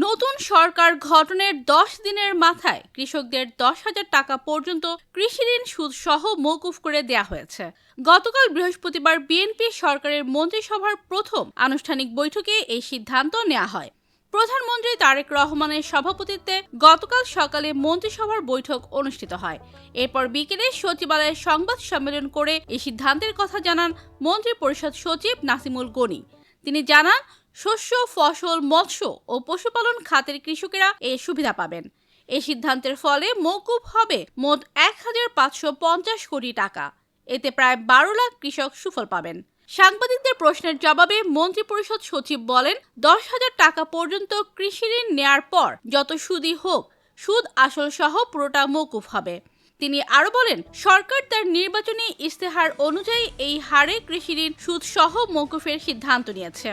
নতুন সরকার গঠনের 10 দিনের মাথায় কৃষকদের 10,000 টাকা পর্যন্ত কৃষি ঋণ সুদ সহ মওকুফ করে দেয়া হয়েছে। গতকাল বৃহস্পতিবার বিএনপি সরকারের মন্ত্রিসভার প্রথম আনুষ্ঠানিক বৈঠকে এই সিদ্ধান্ত নেওয়া হয়। প্রধানমন্ত্রী তারেক রহমানের সভাপতিত্বে গতকাল সকালে মন্ত্রিসভার বৈঠক অনুষ্ঠিত হয়। এরপর বিকেলে সচিবালয়ে সংবাদ সম্মেলন করে এই সিদ্ধান্তের কথা জানান মন্ত্রিপরিষদ সচিব নাসিমুল গনি। তিনি জানান, শস্য, ফসল, মৎস্য ও পশুপালন খাতের কৃষকেরা এই সুবিধা পাবেন। এই সিদ্ধান্তের ফলে মওকুফ হবে মোট 1,550 কোটি টাকা। এতে প্রায় 12 লাখ কৃষক সুফল পাবেন। সাংবাদিকদের প্রশ্নের জবাবে মন্ত্রিপরিষদ সচিব বলেন, 10,000 টাকা পর্যন্ত কৃষি ঋণ নেয়ার পর যত সুদই হোক, সুদ আসল সহ পুরোটা মওকুফ হবে। তিনি আরো বলেন, সরকার তার নির্বাচনী ইস্তেহার অনুযায়ী এই হারে কৃষি ঋণ সুদ সহ মওকুফের সিদ্ধান্ত নিয়েছে।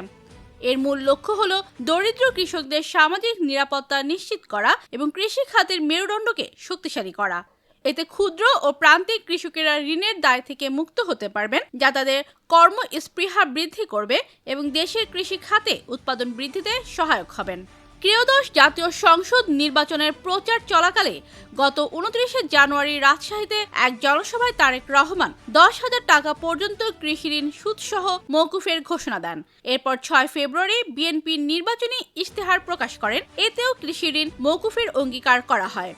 এর মূল লক্ষ্য হলো দরিদ্র কৃষকদের সামাজিক নিরাপত্তা নিশ্চিত করা এবং কৃষি খাতের মেরুদণ্ডকে শক্তিশালী করা। এতে ক্ষুদ্র ও প্রান্তিক কৃষকেরা ঋণের দায় থেকে মুক্ত হতে পারবেন, যা তাদের কর্মস্পৃহা বৃদ্ধি করবে এবং দেশের কৃষি খাতে উৎপাদন বৃদ্ধিতে সহায়ক হবেন। ত্রয়োদশ জাতীয় সংসদ নির্বাচনের প্রচার চলাকালে গত 29 জানুয়ারি রাজশাহীতে এক জনসভায় তারেক রহমান 10,000 টাকা পর্যন্ত কৃষি ঋণ সুদসহ মওকুফের ঘোষণা দেন। এরপর 6 ফেব্রুয়ারি বিএনপি নির্বাচনী ইশতেহার প্রকাশ করেন। এতেও কৃষি ঋণ মওকুফের অঙ্গীকার করা হয়।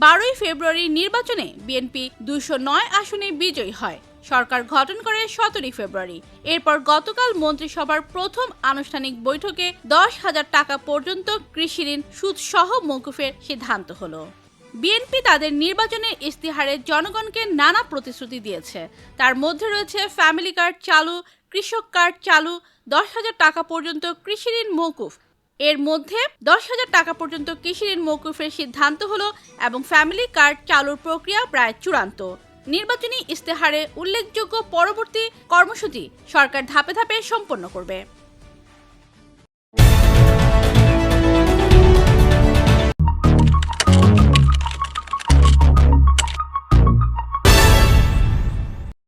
12 ফেব্রুয়ারি নির্বাচনে বিএনপি 209 আসনে বিজয়ী হয়। সরকার গঠন করে 17 ফেব্রুয়ারি। এরপর গতকাল মন্ত্রিসভার প্রথম আনুষ্ঠানিক বৈঠকে 10,000 টাকা পর্যন্ত কৃষি ঋণ সুদ সহ মওকুফের সিদ্ধান্ত হলো। বিএনপি তাদের নির্বাচনের ইশতেহারে জনগণকে নানা প্রতিশ্রুতি দিয়েছে। তার মধ্যে রয়েছে ফ্যামিলি কার্ড চালু, কৃষক কার্ড চালু, 10,000 টাকা পর্যন্ত কৃষি ঋণ মওকুফ। এর মধ্যে 10,000 টাকা পর্যন্ত কৃষি ঋণ মওকুফের সিদ্ধান্ত হলো এবং ফ্যামিলি কার্ড চালুর প্রক্রিয়া প্রায় চূড়ান্ত। নির্বাচনী ইশতেহারে উল্লেখযোগ্য পরবর্তী কর্মসূচি সরকার ধাপে ধাপে সম্পন্ন করবে।